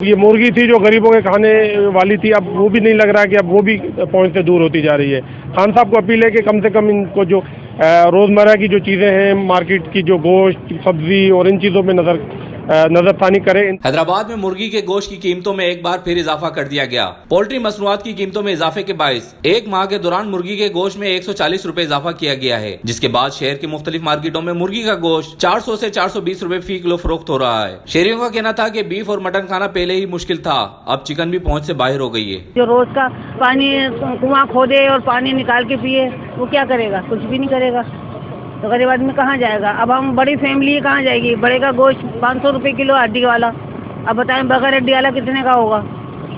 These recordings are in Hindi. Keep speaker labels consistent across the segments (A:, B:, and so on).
A: ये मुर्गी थी जो गरीबों के खाने वाली थी, अब वो भी नहीं लग रहा है कि अब वो भी पहुंच से दूर होती जा रही है। खान साहब को अपील है कि कम से कम इनको जो रोजमर्रा की जो चीजें हैं, मार्केट की जो गोश्त, सब्जी और इन चीजों पे नजरसानी करें।
B: हैदराबाद में मुर्गी के गोश्त की कीमतों में एक बार फिर इजाफा कर दिया गया। पोल्ट्री मसनूआत की कीमतों में इजाफे के बायस एक माह के दौरान मुर्गी के गोश्त में 140 रुपए इजाफा किया गया है, जिसके बाद शहर के मुख्तलिफ मार्केटों में मुर्गी का गोश्त 400 से 420 रुपए फी किलो फरोख्त हो रहा है। शहरियों का कहना था कि बीफ और मटन खाना पहले ही मुश्किल था, अब चिकन भी पहुँच से बाहर हो गई है।
C: जो रोज का पानी कुआं खोदे और पानी निकाल के पिए, वो क्या करेगा? कुछ भी नहीं करेगा। तो गरीब आदमी कहाँ जाएगा? अब हम बड़ी फैमिली कहाँ जाएगी? बड़े का गोश्त 500 रुपये किलो हड्डी वाला, अब बताएं बगैर हड्डी वाला कितने का होगा?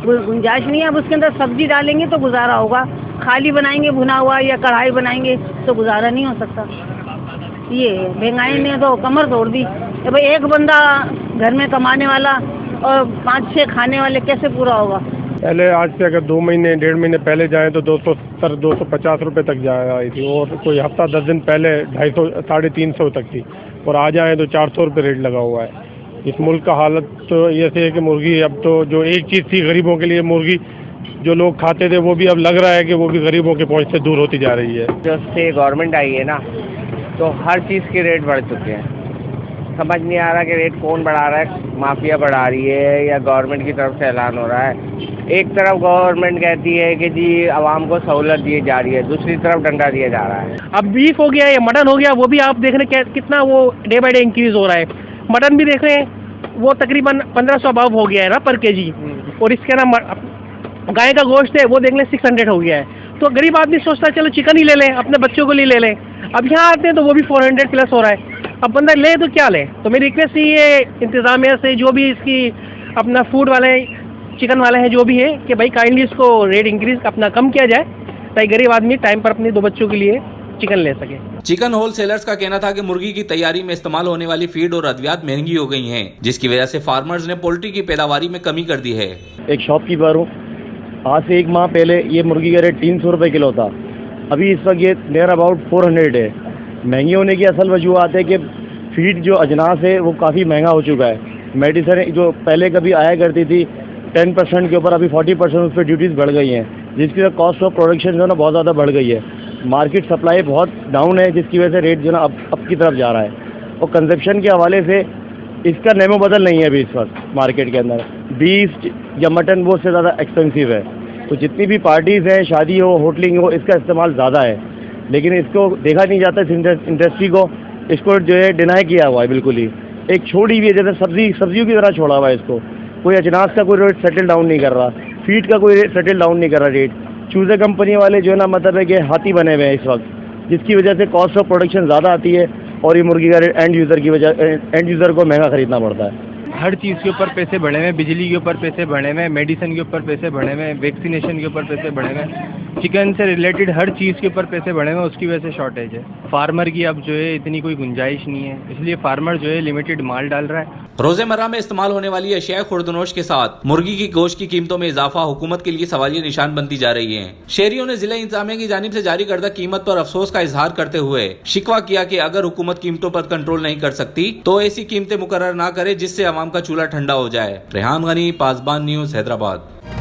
C: गुंजाइश नहीं है। अब उसके अंदर सब्जी डालेंगे तो गुजारा होगा, खाली बनाएंगे भुना हुआ या कढ़ाई बनाएंगे तो गुजारा नहीं हो सकता। ये महंगाई ने तो कमर तोड़ दी। भाई एक बंदा घर में कमाने वाला और 5-6 खाने वाले, कैसे पूरा होगा?
A: पहले आज से अगर 2 महीने 1.5 महीने पहले जाएं तो 250 रुपए तक जा आई थी, और कोई हफ्ता 10 दिन पहले 250 350 तक थी, और आज आए तो 400 रुपये रेट लगा हुआ है। इस मुल्क का हालत तो ऐसे है कि मुर्गी अब तो जो एक चीज़ थी गरीबों के लिए, मुर्गी जो लोग खाते थे, वो भी अब लग रहा है कि वो भी गरीबों के पहुंच से दूर होती जा रही है।
D: जब से गवर्नमेंट आई है ना, तो हर चीज़ के रेट बढ़ चुके हैं। समझ नहीं आ रहा कि रेट कौन बढ़ा रहा है, माफिया बढ़ा रही है या गवर्नमेंट की तरफ से ऐलान हो रहा है। एक तरफ गवर्नमेंट कहती है कि जी आवाम को सहूलत दी जा रही है, दूसरी तरफ डंडा दिया जा रहा है।
E: अब बीफ हो गया या मटन हो गया, वो भी आप देख रहे हैं कितना वो डे बाय डे इंक्रीज हो रहा है। मटन भी देख रहे हैं, वो तकरीबन 1500 अबव हो गया है ना पर केजी, और इसके ना गाय का गोश्त है वो देख लें 600 हो गया है। तो गरीब आदमी सोचता है चलो चिकन ही ले लें, अपने बच्चों को लिए ले लें। अब यहाँ आते हैं तो वो भी 400 प्लस हो रहा है। अब बंदा ले तो क्या ले? तो मेरी रिक्वेस्ट ये इंतजामिया से, जो भी इसकी अपना फूड वाले चिकन वाले हैं जो भी है, कि भाई काइंडली इसको रेट इंक्रीज अपना कम किया जाए, ताकि गरीब आदमी टाइम पर अपने 2 बच्चों के लिए चिकन ले सके।
B: चिकन होलसेलर्स का कहना था कि मुर्गी की तैयारी में इस्तेमाल होने वाली फीड और अद्वियात महंगी हो गई हैं, जिसकी वजह से फार्मर्स ने पोल्ट्री की पैदावारी में कमी कर दी है।
F: एक शॉपकीपर हूँ, आज से 1 माह पहले ये मुर्गी का रेट 300 रुपये किलो था, अभी इस वक्त ये नियर अबाउट 400 है। महंगी होने की असल वजूहत है कि फीड जो अजनास है वो काफ़ी महंगा हो चुका है। मेडिसिन जो पहले कभी आया करती थी 10% के ऊपर, अभी 40% उस पर ड्यूटीज़ बढ़ गई हैं, जिसकी वजह कॉस्ट ऑफ प्रोडक्शन जो है ना बहुत ज़्यादा बढ़ गई है। मार्केट सप्लाई बहुत डाउन है, जिसकी वजह से रेट जो है ना अब की तरफ जा रहा है, और कंजप्शन के हवाले से इसका नेमो बदल नहीं है अभी इस वक्त मार्केट के अंदर। बीफ या मटन वो उससे ज़्यादा एक्सपेंसिव है। तो जितनी भी पार्टीज़ हैं, शादी हो, होटलिंग हो, इसका इस्तेमाल ज़्यादा है, लेकिन इसको देखा नहीं जाता। इस इंडस्ट्री को इसको जो है डिनाई किया हुआ है, बिल्कुल ही एक छोड़ी हुई है, जैसे सब्जियों की तरह छोड़ा हुआ है इसको। कोई अजनास का कोई रेट सेटल डाउन नहीं कर रहा, फीड का कोई रेट सेटल डाउन नहीं कर रहा रेट। चूज़े कंपनी वाले जो है ना, मतलब है कि हाथी बने हुए हैं इस वक्त, जिसकी वजह से कॉस्ट ऑफ प्रोडक्शन ज़्यादा आती है, और ये मुर्गी का रेट एंड यूज़र को महंगा खरीदना पड़ता है।
G: हर चीज़ के ऊपर पैसे बढ़े हुए हैं, बिजली के ऊपर पैसे बढ़े हुए हैं, मेडिसिन के ऊपर पैसे बढ़े हुए हैं, वैक्सीनेशन के ऊपर पैसे बढ़े हुए हैं, चिकन से रिलेटेड हर चीज़ के ऊपर पैसे बढ़े हुए हैं। उसकी वजह से शॉर्टेज है। फार्मर की अब जो है इतनी कोई गुंजाइश नहीं है, इसलिए फार्मर जो है लिमिटेड माल डाल रहा है।
B: रोजेमर्रा में इस्तेमाल होने वाली अशिया खुर्दनोश के साथ मुर्गी की गोश्त की कीमतों में इजाफा हुकूमत के लिए सवालिया निशान बनती जा रही है। शहरियों ने जिला इंतजामिया की जानिब से जारी करदा कीमत पर अफसोस का इजहार करते हुए शिकवा किया कि अगर हुकूमत कीमतों पर कंट्रोल नहीं कर सकती तो ऐसी कीमतें मुकर्रर ना करे जिससे अवाम का चूल्हा ठंडा हो जाए। रेहान गनी, पासबान न्यूज़, हैदराबाद।